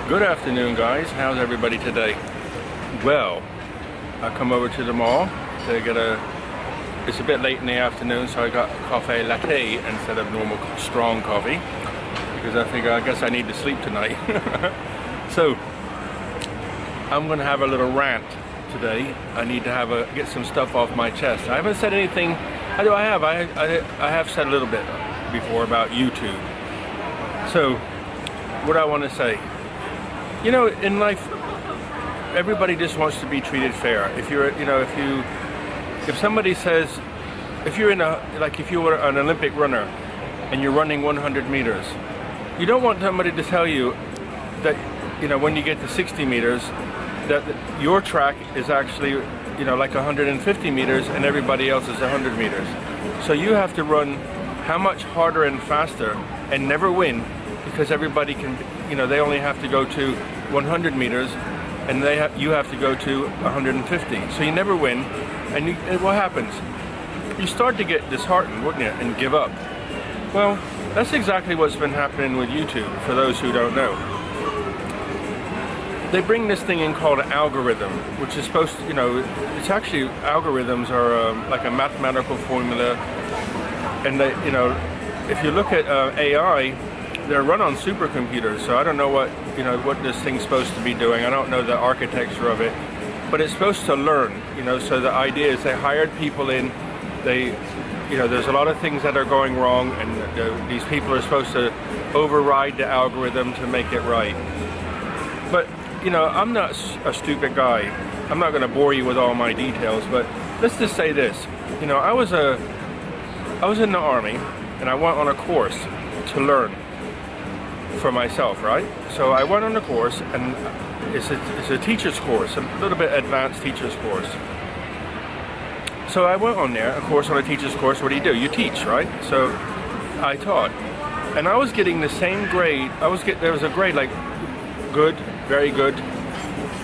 Good afternoon, guys. How's everybody today? Well, I come over to the mall to get it's a bit late in the afternoon, so I got a coffee latte instead of normal strong coffee because I guess I need to sleep tonight. So I'm gonna have a little rant today. I need to get some stuff off my chest. I haven't said anything. I have said a little bit before about YouTube. So what I want to say, you know, in life, everybody just wants to be treated fair. If somebody says, if you were an Olympic runner and you're running 100 meters, you don't want somebody to tell you that, you know, when you get to 60 meters, that your track is actually, you know, like 150 meters and everybody else is 100 meters. So you have to run how much harder and faster and never win, because everybody can, you know, they only have to go to 100 meters and you have to go to 150. So you never win, and what happens? You start to get disheartened, wouldn't you, and give up. Well, that's exactly what's been happening with YouTube, for those who don't know. They bring this thing in called an algorithm, which is supposed to, you know, it's actually, algorithms are like a mathematical formula, and they, you know, if you look at AI, they're run on supercomputers, so I don't know what this thing's supposed to be doing. I don't know the architecture of it, but it's supposed to learn, you know. So the idea is they hired people in, you know, there's a lot of things that are going wrong, and these people are supposed to override the algorithm to make it right. But, you know, I'm not a stupid guy. I'm not going to bore you with all my details, but let's just say this. You know, I was in the Army, and I went on a course to learn for myself, right? So I went on a course, and it's a teacher's course, a little bit advanced teacher's course. So I went on there, of course, on a teacher's course. What do? You teach, right? So I taught, and I was getting the same grade. There was a grade like good, very good,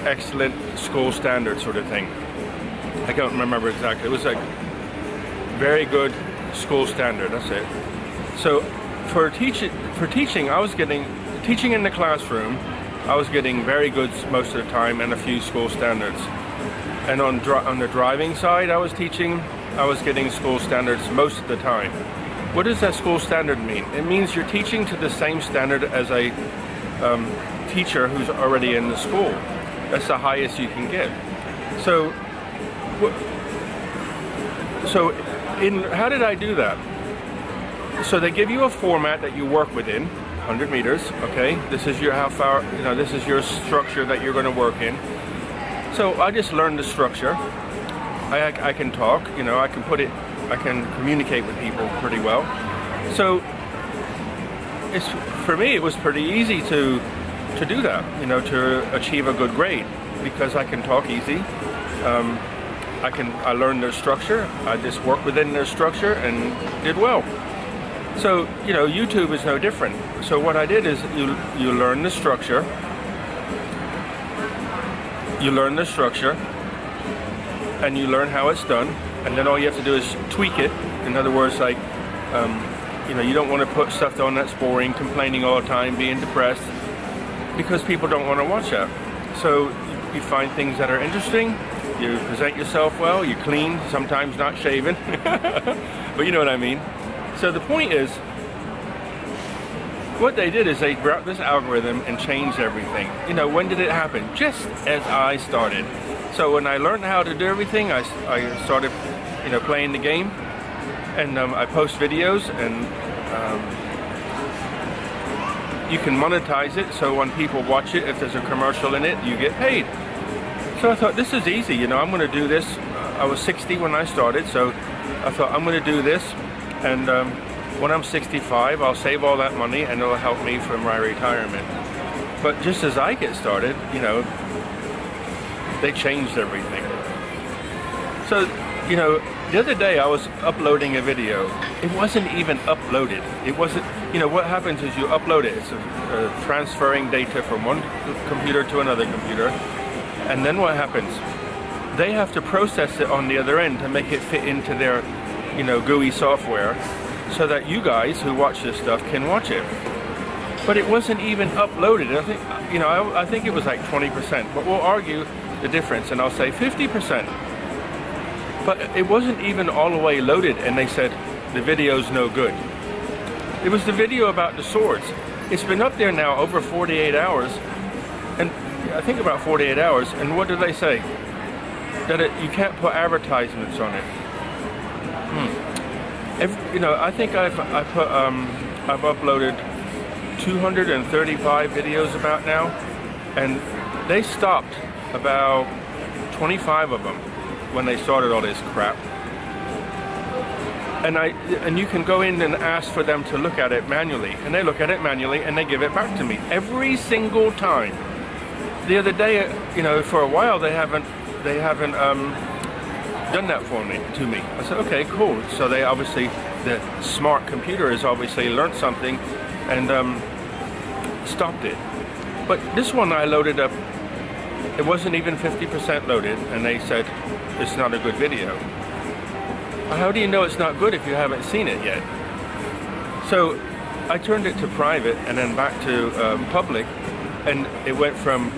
excellent, school standard sort of thing. I don't remember exactly. It was like very good, school standard. That's it. So for teaching, I was teaching in the classroom. I was getting very good most of the time, and a few school standards. And on the driving side, I was getting school standards most of the time. What does that school standard mean? It means you're teaching to the same standard as a teacher who's already in the school. That's the highest you can get. So how did I do that? So they give you a format that you work within, 100 meters, okay? This is this is your structure that you're going to work in. So I just learned the structure. I can talk, you know, I can communicate with people pretty well. So for me, it was pretty easy to do that, you know, to achieve a good grade, because I can talk easy. I learned their structure. I just worked within their structure and did well. So, you know, YouTube is no different. So what I did is you learn the structure. You learn the structure, and you learn how it's done, and then all you have to do is tweak it. In other words, like, you know, you don't want to put stuff on that's boring, complaining all the time, being depressed, because people don't want to watch that. So you find things that are interesting, you present yourself well, you clean, sometimes not shaven, but you know what I mean. So the point is, what they did is they brought this algorithm and changed everything. You know, when did it happen? Just as I started. So when I learned how to do everything, I started, you know, playing the game, and I post videos, and you can monetize it. So when people watch it, if there's a commercial in it, you get paid. So I thought, this is easy. You know, I'm going to do this. I was 60 when I started, so I thought, I'm going to do this. And when I'm 65, I'll save all that money, and it'll help me for my retirement. But just as I get started, you know, they changed everything. So, you know, the other day I was uploading a video. It wasn't even uploaded. It wasn't, you know, what happens is you upload it. It's transferring data from one computer to another computer. And then what happens? They have to process it on the other end to make it fit into their, you know, GUI software, so that you guys who watch this stuff can watch it. But it wasn't even uploaded. I think you know, I think it was like 20%, but we'll argue the difference, and I'll say 50%. But it wasn't even all the way loaded, and they said the video's no good. It was the video about the swords. It's been up there now over 48 hours, and I think about 48 hours, and what did they say? That you can't put advertisements on it. You know, I think I've uploaded 235 videos about now, and they stopped about 25 of them when they started all this crap. And you can go in and ask for them to look at it manually, and they look at it manually and they give it back to me every single time. The other day, you know, for a while they haven't done that for me to me. I said, okay, cool. So they obviously, the smart computer has obviously learned something and stopped it. But this one I loaded up, it wasn't even 50% loaded, and they said it's not a good video. How do you know it's not good if you haven't seen it yet? So I turned it to private and then back to public, and it went from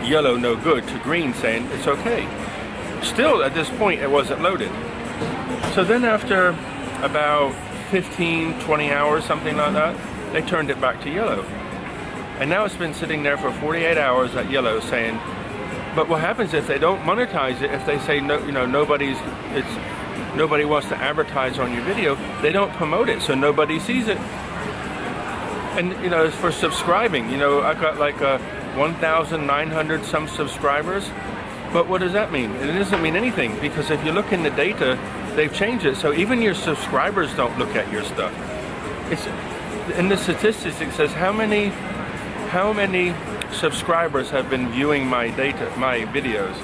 yellow no good to green saying it's okay. Still at this point it wasn't loaded. So then after about 15-20 hours, something like that, they turned it back to yellow. And now it's been sitting there for 48 hours at yellow saying, but what happens if they don't monetize it, if they say no, you know, nobody wants to advertise on your video, they don't promote it, so nobody sees it. And you know, for subscribing, you know, I got like 1,900 some subscribers, but what does that mean? It doesn't mean anything, because if you look in the data, they've changed it, so even your subscribers don't look at your stuff. It's in the statistics, it says how many subscribers have been viewing my videos.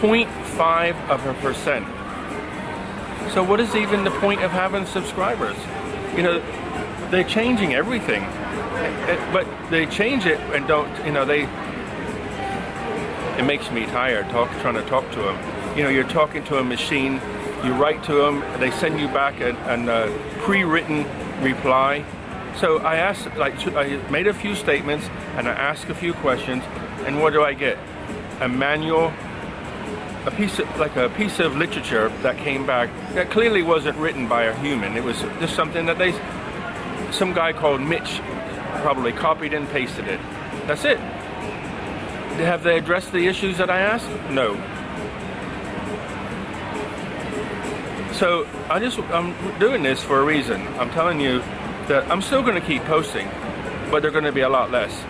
0.5%. So what is even the point of having subscribers? You know, they're changing everything, but they change it and don't, you know, it makes me tired trying to talk to them. You know, you're talking to a machine, you write to them, they send you back a pre-written reply. So I asked, I made a few statements and I asked a few questions, and what do I get? A manual, a piece of literature that came back that clearly wasn't written by a human. It was just something that some guy called Mitch probably copied and pasted it. That's it. Have they addressed the issues that I asked? No. So I'm doing this for a reason. I'm telling you that I'm still going to keep posting, but they're going to be a lot less.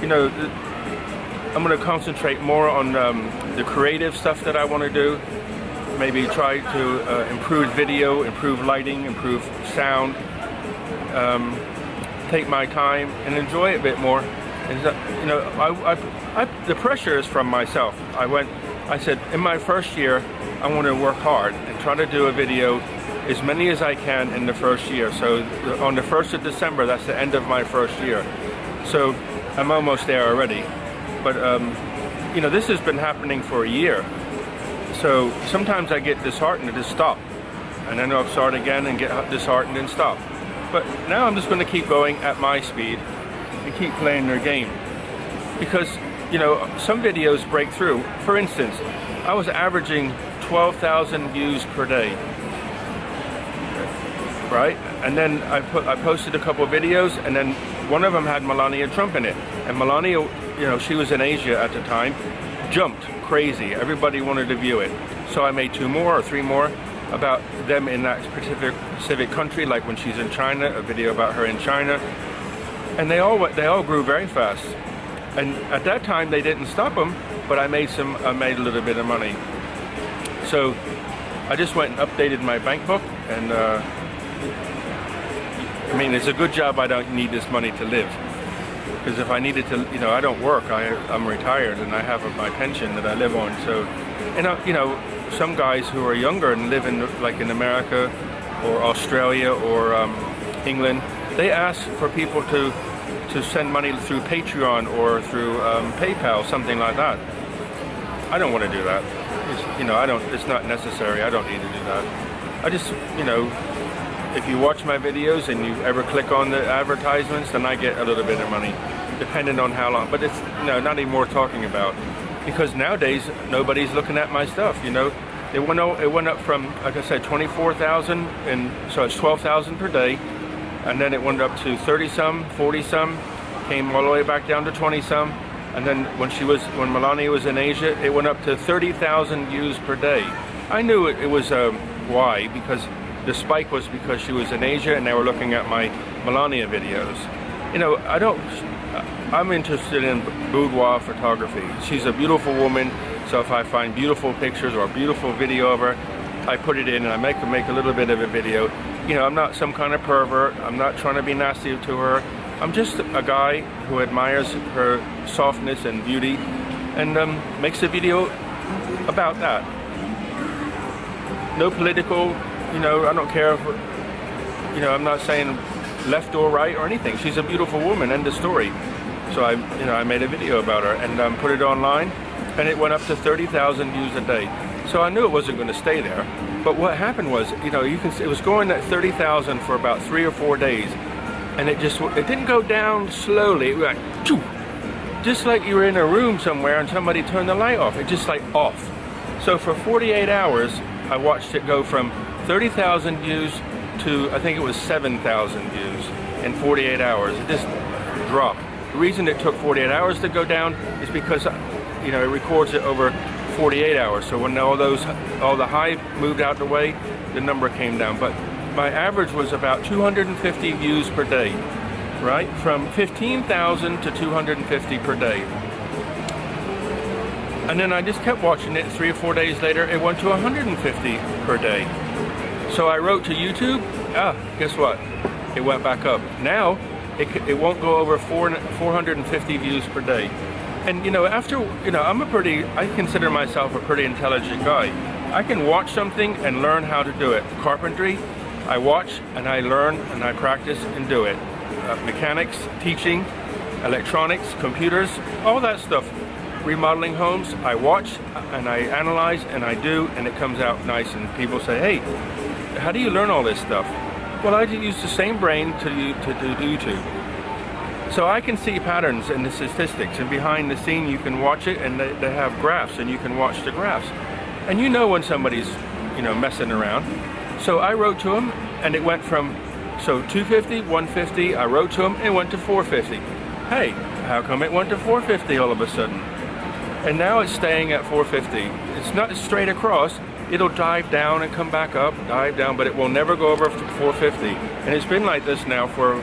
You know, I'm going to concentrate more on the creative stuff that I want to do. Maybe try to improve video, improve lighting, improve sound. Take my time and enjoy it a bit more. And you know, the pressure is from myself. I said in my first year, I want to work hard and try to do a video as many as I can in the first year. So on the 1st of December, that's the end of my first year. So I'm almost there already. But you know, this has been happening for a year. So sometimes I get disheartened and just stop. And then I'll start again and get disheartened and stop. But now I'm just going to keep going at my speed and keep playing their game. Because, you know, some videos break through. For instance, I was averaging 12,000 views per day. Right? And then I posted a couple of videos, and then one of them had Melania Trump in it. And Melania, you know, she was in Asia at the time, jumped crazy. Everybody wanted to view it. So I made 2 more or 3 more about them in that specific country, like when she's in China, a video about her in China. And they all grew very fast. And at that time they didn't stop them, but I made a little bit of money. So I just went and updated my bank book, and I mean, it's a good job I don't need this money to live. Because if I needed to, you know, I don't work, I'm retired and I have my pension that I live on. So, and you know, some guys who are younger and live in, like in America or Australia or England, they ask for people to send money through Patreon or through PayPal, something like that. I don't want to do that. You know, it's not necessary. I don't need to do that. I just, you know, if you watch my videos and you ever click on the advertisements, then I get a little bit of money, depending on how long. But it's, you know, not even worth talking about, because nowadays nobody's looking at my stuff. You know, it went up from, like I said, 24,000, and so it's 12,000 per day, and then it went up to 30 some, 40 some, came all the way back down to 20 some, and then when Melania was in Asia, it went up to 30,000 views per day. I knew it was why, because the spike was because she was in Asia and they were looking at my Melania videos. You know, I'm interested in boudoir photography. She's a beautiful woman, so if I find beautiful pictures or a beautiful video of her, I put it in and I make a little bit of a video. You know, I'm not some kind of pervert. I'm not trying to be nasty to her. I'm just a guy who admires her softness and beauty, and makes a video about that. No political, you know, I don't care if, you know, I'm not saying left or right or anything. She's a beautiful woman, end of story. So I made a video about her and put it online, and it went up to 30,000 views a day. So I knew it wasn't going to stay there. But what happened was, you know, it was going at 30,000 for about 3 or 4 days, and it didn't go down slowly. It went just like you were in a room somewhere and somebody turned the light off. It just like off. So for 48 hours, I watched it go from 30,000 views to, I think it was 7,000 views in 48 hours. It just dropped. The reason it took 48 hours to go down is because, you know, it records it over 48 hours. So when all the high moved out the way, the number came down. But my average was about 250 views per day, right? From 15,000 to 250 per day. And then I just kept watching it. 3 or 4 days later, it went to 150 per day. So I wrote to YouTube. Guess what? It went back up. Now, it won't go over 450 views per day. And you know, I consider myself a pretty intelligent guy. I can watch something and learn how to do it. Carpentry, I watch and I learn and I practice and do it. Mechanics, teaching, electronics, computers, all that stuff. Remodeling homes, I watch and I analyze and I do, and it comes out nice, and people say, hey, how do you learn all this stuff? Well, I use the same brain to do YouTube. So I can see patterns in the statistics, and behind the scene you can watch it, and they have graphs, and you can watch the graphs. And you know when somebody's, you know, messing around. So I wrote to him, and it went from, 250, 150, I wrote to him, and it went to 450. Hey, how come it went to 450 all of a sudden? And now it's staying at 450. It's not straight across. It'll dive down and come back up, dive down, but it will never go over 450. And it's been like this now for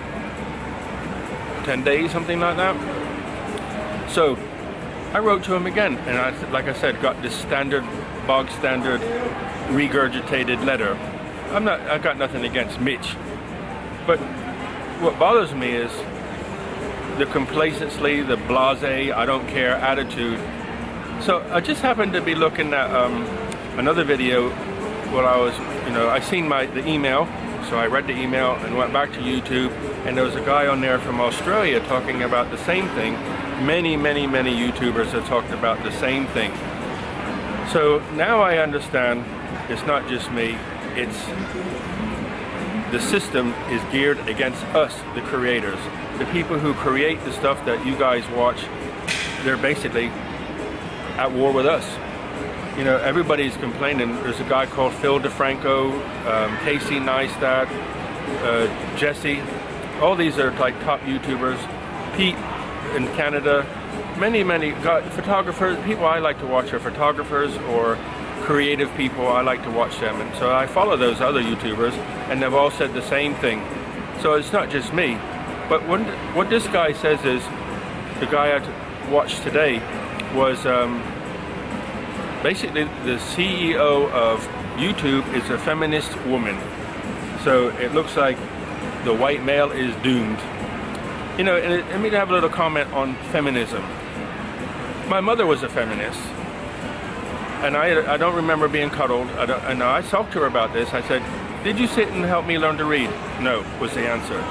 10 days, something like that. So I wrote to him again, and like I said, got this bog standard regurgitated letter. I got nothing against Mitch, but what bothers me is the complacency, the blasé, I don't care attitude. So I just happened to be looking at another video where I seen the email, so I read the email and went back to YouTube, and there was a guy on there from Australia talking about the same thing. Many, many, many YouTubers have talked about the same thing. So now I understand it's not just me, it's the system is geared against us, the creators. The people who create the stuff that you guys watch, they're basically at war with us. You know, everybody's complaining. There's a guy called Phil DeFranco, Casey Neistat, Jesse. All these are like top YouTubers. Pete in Canada. Many photographers. People I like to watch are photographers or creative people. I like to watch them. And so I follow those other YouTubers, and they've all said the same thing. So it's not just me. But what this guy says is, the guy I watched today was basically the CEO of YouTube is a feminist woman. So it looks like the white male is doomed. You know, and let me have a little comment on feminism. My mother was a feminist, and I don't remember being cuddled. I talked to her about this. I said, did you sit and help me learn to read? No, was the answer.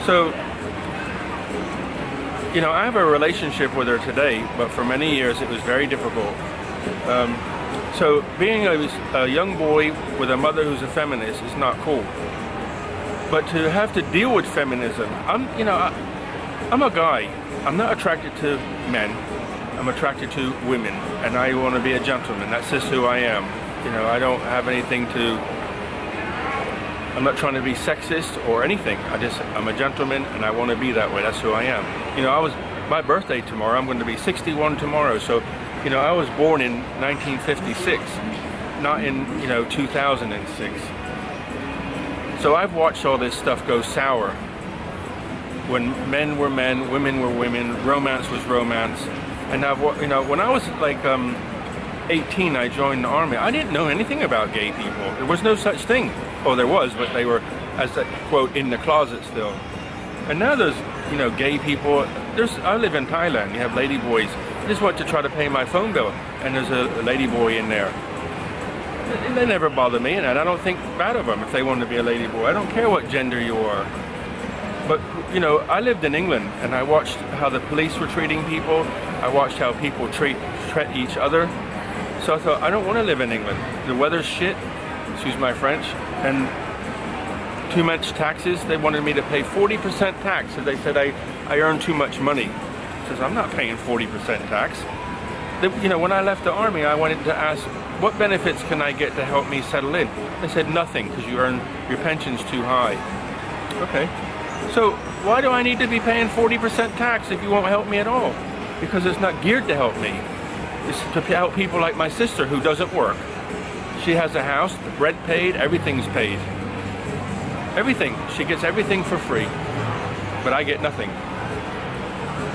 So, you know, I have a relationship with her today, but for many years it was very difficult. So being a young boy with a mother who's a feminist is not cool. But to have to deal with feminism, I'm a guy. I'm not attracted to men. I'm attracted to women, and I want to be a gentleman. That's just who I am. You know, I don't have anything to. I'm not trying to be sexist or anything. I'm a gentleman, and I want to be that way. That's who I am. You know, my birthday tomorrow. I'm going to be 61 tomorrow. So, you know, I was born in 1956, not in 2006. So I've watched all this stuff go sour. When men were men, women were women, romance was romance. And when I was like 18, I joined the army. I didn't know anything about gay people. There was no such thing. Oh, there was, but they were, as that quote, in the closet still. And now there's, gay people. I live in Thailand. You have lady boys. I just want to try to pay my phone bill, and there's a lady boy in there. They never bother me, and I don't think bad of them if they want to be a lady boy. I don't care what gender you are. But, I lived in England, and I watched how the police were treating people. I watched how people treat each other. So I thought, I don't want to live in England. The weather's shit, excuse my French, and too much taxes. They wanted me to pay 40% tax, so they said I earn too much money. I says, I'm not paying 40% tax. When I left the army, I wanted to ask, what benefits can I get to help me settle in? They said, nothing, because your pension's too high. Okay. So why do I need to be paying 40% tax if you won't help me at all? Because it's not geared to help me. It's to help people like my sister who doesn't work. She has a house, the rent paid, everything's paid. Everything. She gets everything for free. But I get nothing.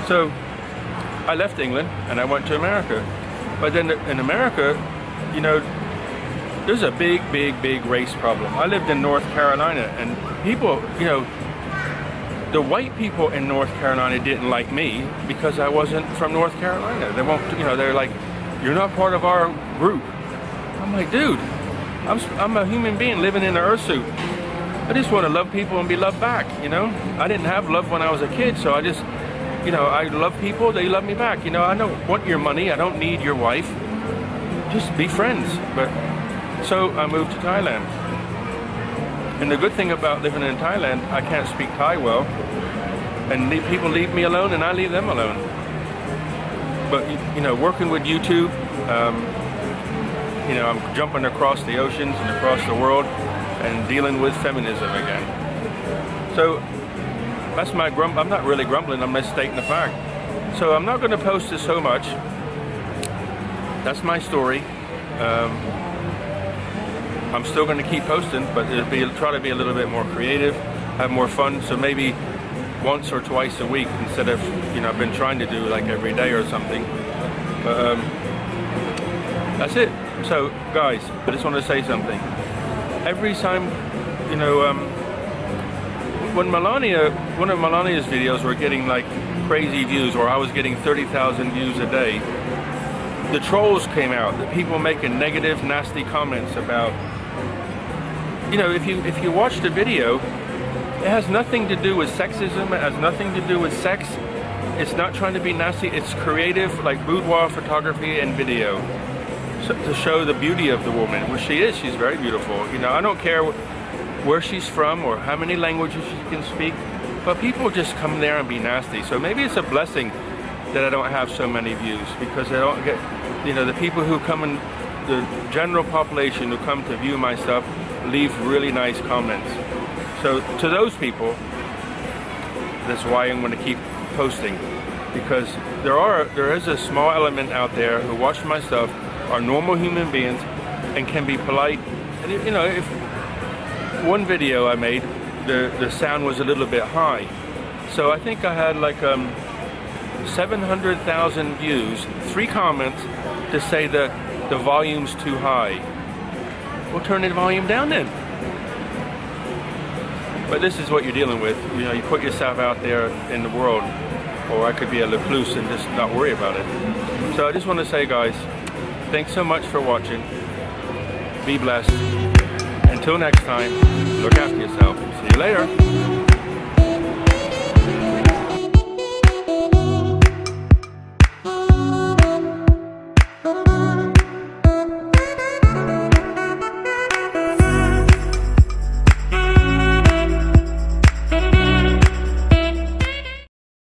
So I left England and I went to America. But then in America, there's a big race problem. I lived in North Carolina, and people, the white people in North Carolina didn't like me because I wasn't from North Carolina. They won't, they're like, you're not part of our group. I'm like, dude, I'm a human being living in an earth suit. I just want to love people and be loved back, I didn't have love when I was a kid, so I just, I love people, they love me back. I don't want your money, I don't need your wife. Just be friends. But so I moved to Thailand. And the good thing about living in Thailand, I can't speak Thai well, and people leave me alone and I leave them alone. But working with YouTube, I'm jumping across the oceans and across the world and dealing with feminism again. So that's my I'm not really grumbling, I'm just stating the fact. So I'm not going to post this so much. That's my story. I'm still going to keep posting, but try to be a little bit more creative, have more fun. So maybe once or twice a week instead of, I've been trying to do like every day or something. But that's it. So guys, I just want to say something. Every time, when one of Melania's videos were getting like crazy views, or I was getting 30,000 views a day, the trolls came out, the people making negative, nasty comments about, if you watch the video, it has nothing to do with sexism, it has nothing to do with sex, it's not trying to be nasty, it's creative, like boudoir photography and video, to show the beauty of the woman, which she is, she's very beautiful. I don't care where she's from or how many languages she can speak, but people just come there and be nasty. So maybe it's a blessing that I don't have so many views, because I don't get, the people who come in, the general population who come to view my stuff leave really nice comments. So to those people, that's why I'm going to keep posting, because there is a small element out there who watch my stuff, are normal human beings, and can be polite. And if one video I made, the sound was a little bit high, so I think I had like 700,000 views, 3 comments to say that the volume's too high. We'll turn the volume down then. But this is what you're dealing with. You put yourself out there in the world, or I could be a recluse and just not worry about it. So I just want to say, guys, thanks so much for watching. Be blessed. Until next time, look after yourself. See you later.